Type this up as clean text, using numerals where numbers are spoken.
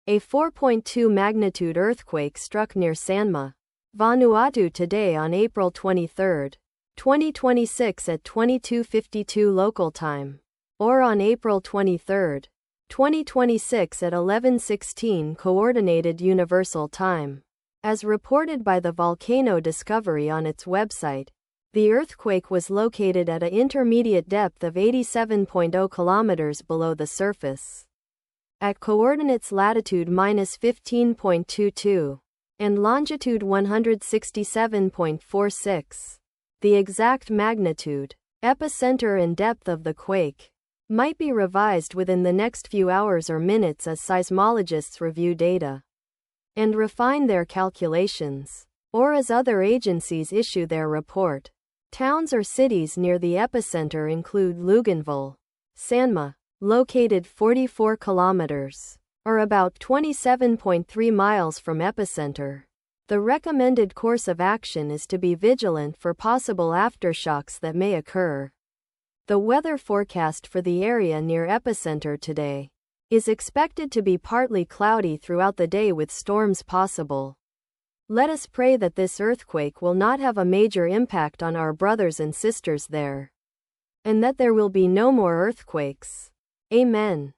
A 4.2 magnitude earthquake struck near Sanma, Vanuatu today on April 23, 2026 at 22:52 local time, or on April 23, 2026 at 11:16 Coordinated Universal Time. As reported by the Volcano Discovery on its website, the earthquake was located at an intermediate depth of 87.0 kilometers below the surface, at coordinates latitude -15.22 and longitude 167.46. The exact magnitude, epicenter and depth of the quake might be revised within the next few hours or minutes as seismologists review data and refine their calculations, or as other agencies issue their report. Towns or cities near the epicenter include Luganville, Sanma, located 44 kilometers, or about 27.3 miles from epicenter. The recommended course of action is to be vigilant for possible aftershocks that may occur. The weather forecast for the area near epicenter today is expected to be partly cloudy throughout the day with storms possible. Let us pray that this earthquake will not have a major impact on our brothers and sisters there, and that there will be no more earthquakes. Amen.